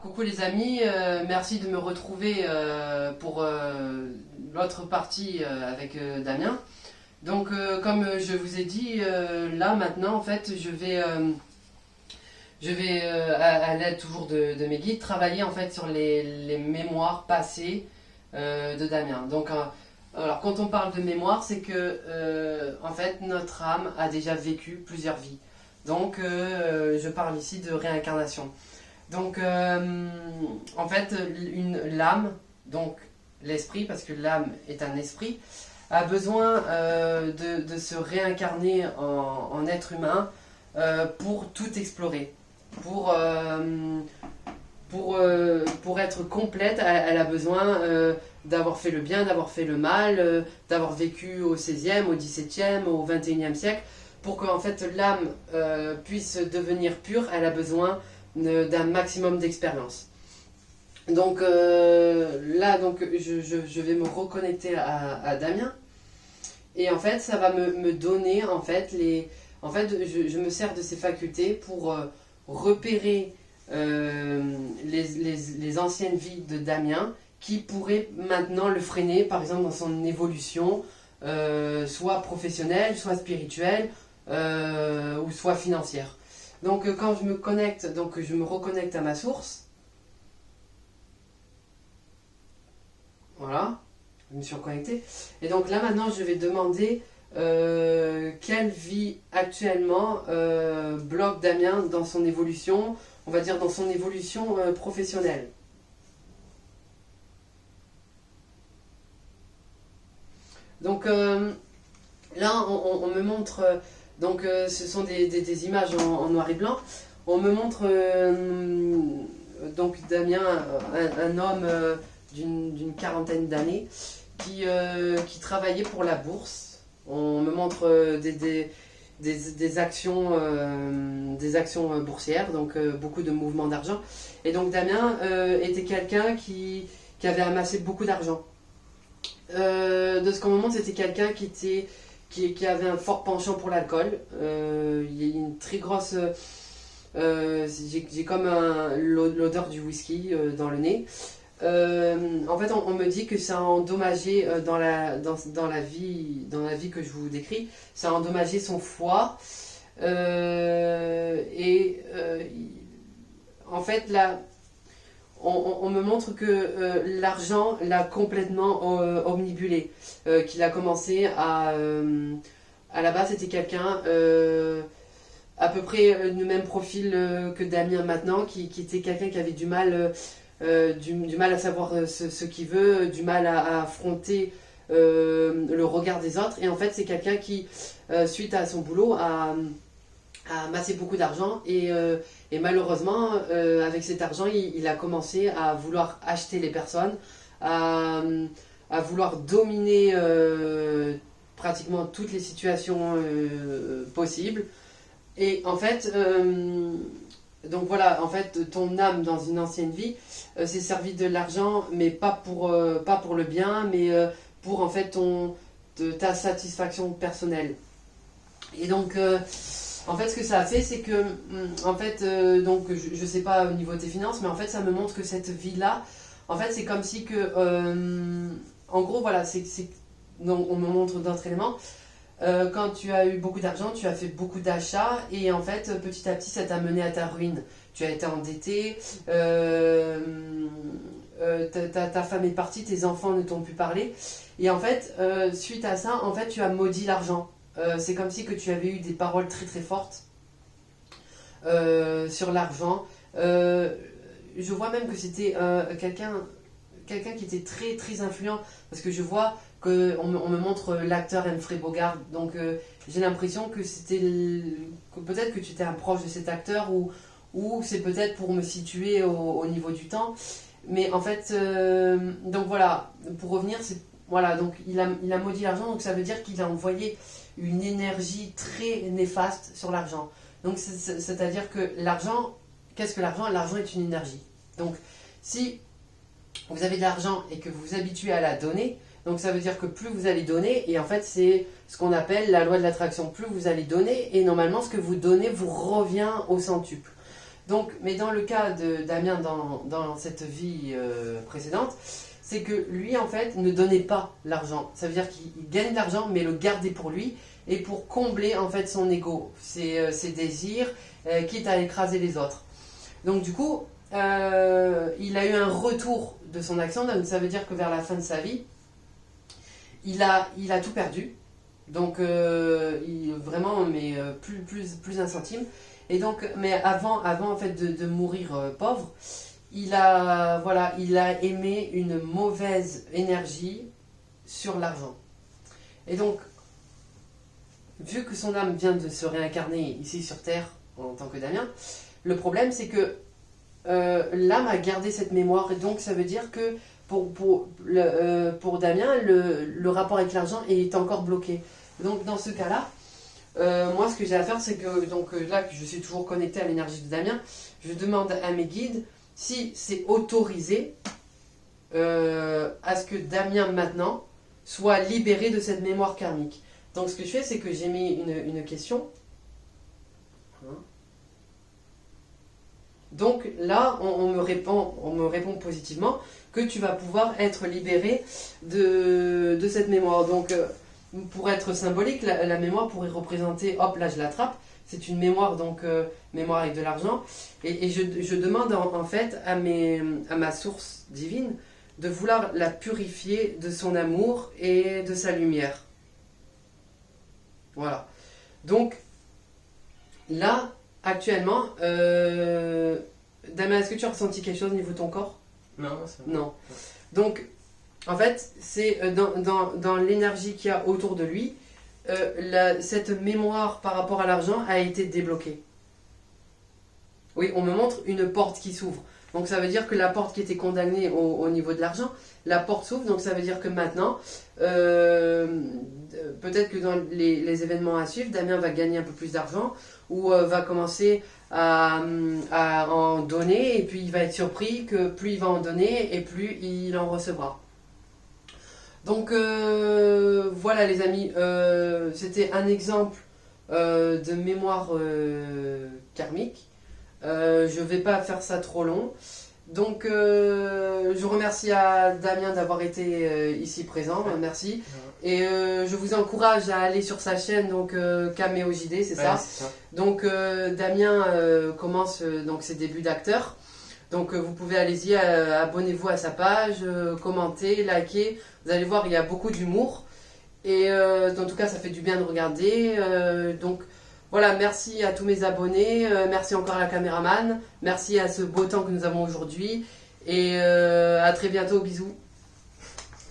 Coucou les amis, merci de me retrouver pour l'autre partie avec Damien. Donc comme je vous ai dit, là maintenant en fait je vais à l'aide toujours de mes guides travailler en fait sur les mémoires passées de Damien. Donc alors quand on parle de mémoire, c'est que en fait notre âme a déjà vécu plusieurs vies. Donc je parle ici de réincarnation. Donc, en fait, l'âme, donc l'esprit, parce que l'âme est un esprit, a besoin de se réincarner en être humain pour tout explorer. Pour être complète, elle a besoin d'avoir fait le bien, d'avoir fait le mal, d'avoir vécu au 16e, au 17e, au 21e siècle. Pour qu'en fait l'âme puisse devenir pure, elle a besoin d'un maximum d'expérience. Donc là, donc, je vais me reconnecter à Damien. Et en fait, ça va me donner, en fait, je me sers de ces facultés pour repérer les anciennes vies de Damien qui pourraient maintenant le freiner, par exemple, dans son évolution, soit professionnelle, soit spirituelle, ou soit financière. Donc quand je me connecte, donc je me reconnecte à ma source. Voilà, je me suis reconnecté. Et donc là maintenant je vais demander quelle vie actuellement bloque Damien dans son évolution, on va dire dans son évolution professionnelle. Donc là on me montre... Donc ce sont des images en noir et blanc. On me montre donc Damien, un homme d'une quarantaine d'années qui travaillait pour la bourse. On me montre des actions boursières, donc beaucoup de mouvements d'argent. Et donc Damien était quelqu'un qui avait amassé beaucoup d'argent. De ce qu'on me montre, c'était quelqu'un qui avait un fort penchant pour l'alcool. Il y a une très grosse... j'ai comme l'odeur du whisky dans le nez. En fait, on me dit que ça a endommagé dans la vie que je vous décris, ça a endommagé son foie. En fait, là, on me montre que l'argent l'a complètement omnibulé. Qu'il a commencé à la base, c'était quelqu'un à peu près du même profil que Damien maintenant, qui était quelqu'un qui avait du mal à savoir ce qu'il veut, du mal à affronter le regard des autres. Et en fait, c'est quelqu'un qui, suite à son boulot, a amassé beaucoup d'argent et malheureusement avec cet argent il a commencé à vouloir acheter les personnes, à vouloir dominer pratiquement toutes les situations possibles. Et en fait donc voilà, en fait ton âme dans une ancienne vie s'est servi de l'argent, mais pas pour le bien, mais pour en fait ta satisfaction personnelle. Et donc en fait, ce que ça a fait, c'est que, en fait, donc, je sais pas au niveau de tes finances, mais en fait, ça me montre que cette vie-là, en fait, c'est comme si que, en gros, voilà, donc, on me montre d'autres éléments. Quand tu as eu beaucoup d'argent, tu as fait beaucoup d'achats, et en fait, petit à petit, ça t'a mené à ta ruine. Tu as été endetté, ta femme est partie, tes enfants ne t'ont plus parlé, et en fait, suite à ça, en fait, tu as maudit l'argent. C'est comme si que tu avais eu des paroles très très fortes sur l'argent. Je vois même que c'était quelqu'un qui était très très influent, parce que je vois qu'on me montre l'acteur Humphrey Bogart. Donc j'ai l'impression que peut-être que tu étais un proche de cet acteur, ou c'est peut-être pour me situer au niveau du temps. Mais en fait, donc voilà, pour revenir, voilà, donc il a maudit l'argent, donc ça veut dire qu'il a envoyé une énergie très néfaste sur l'argent. Donc c'est-à-dire que l'argent, qu'est-ce que l'argent? L'argent est une énergie. Donc si vous avez de l'argent et que vous vous habituez à la donner, donc ça veut dire que plus vous allez donner, et en fait c'est ce qu'on appelle la loi de l'attraction, plus vous allez donner, et normalement ce que vous donnez vous revient au centuple. Donc, mais dans le cas de Damien, dans cette vie précédente, c'est que lui, en fait, ne donnait pas l'argent. Ça veut dire qu'il gagne de l'argent, mais le gardait pour lui et pour combler, en fait, son ego, ses désirs, quitte à écraser les autres. Donc, du coup, il a eu un retour de son action. Donc, ça veut dire que vers la fin de sa vie, il a tout perdu. Donc, vraiment, mais plus un centime. Et donc, mais avant en fait de mourir pauvre, il a émis une mauvaise énergie sur l'argent. Et donc, vu que son âme vient de se réincarner ici sur Terre en tant que Damien, le problème c'est que l'âme a gardé cette mémoire. Et donc, ça veut dire que pour Damien, le rapport avec l'argent est encore bloqué. Donc, dans ce cas-là, moi, ce que j'ai à faire, c'est que là, que je suis toujours connecté à l'énergie de Damien, je demande à mes guides si c'est autorisé à ce que Damien, maintenant, soit libéré de cette mémoire karmique. Donc, ce que je fais, c'est que j'ai mis une question. Donc, là, on me répond positivement que tu vas pouvoir être libéré de cette mémoire. Donc, pour être symbolique, la mémoire pourrait représenter, hop, là je l'attrape, c'est une mémoire, donc mémoire avec de l'argent, et je demande en fait à ma source divine de vouloir la purifier de son amour et de sa lumière. Voilà. Donc, là, actuellement, Damien, est-ce que tu as ressenti quelque chose au niveau de ton corps? Non, ça va. Non. Donc, en fait, c'est dans l'énergie qu'il y a autour de lui, cette mémoire par rapport à l'argent a été débloquée. Oui, on me montre une porte qui s'ouvre. Donc ça veut dire que la porte qui était condamnée au niveau de l'argent, la porte s'ouvre, donc ça veut dire que maintenant, peut-être que dans les événements à suivre, Damien va gagner un peu plus d'argent, ou va commencer à en donner, et puis il va être surpris que plus il va en donner, et plus il en recevra. Donc voilà les amis, c'était un exemple de mémoire karmique. Je ne vais pas faire ça trop long. Donc je remercie à Damien d'avoir été ici présent, merci. Et je vous encourage à aller sur sa chaîne, donc Caméo JD, c'est ça. Donc Damien commence donc ses débuts d'acteur. Donc vous pouvez allez-y, abonnez-vous à sa page, commentez, likez. Vous allez voir, il y a beaucoup d'humour. Et en tout cas, ça fait du bien de regarder. Donc voilà, merci à tous mes abonnés. Merci encore à la caméraman. Merci à ce beau temps que nous avons aujourd'hui. Et à très bientôt, bisous.